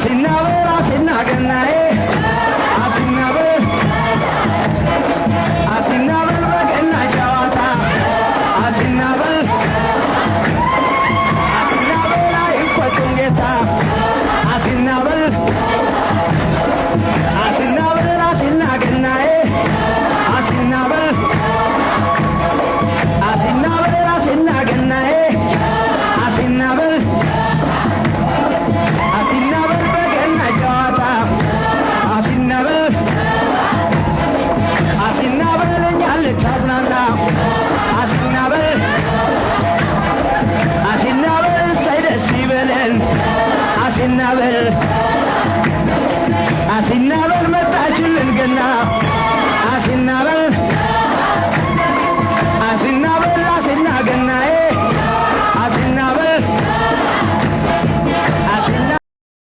አሲናበል አሲናገናዬ አሲናበል አሲናበል በገና ጨዋታ አሲናበል አሲናበል አይቆጡም ጌታ አሲናበል አሲናበል አሲናገናዬ አሲናበል አሲናበል አሲናገናዬ አሲናበል አሲናበል በገና ጨዋታ አሲናበል አሲናበል እኛን ልታዝናና አሲናበል አሲናበል እሰይ ደስ ይበለን አሲናበል አሲናበል መጣችልን ገና አሲናበል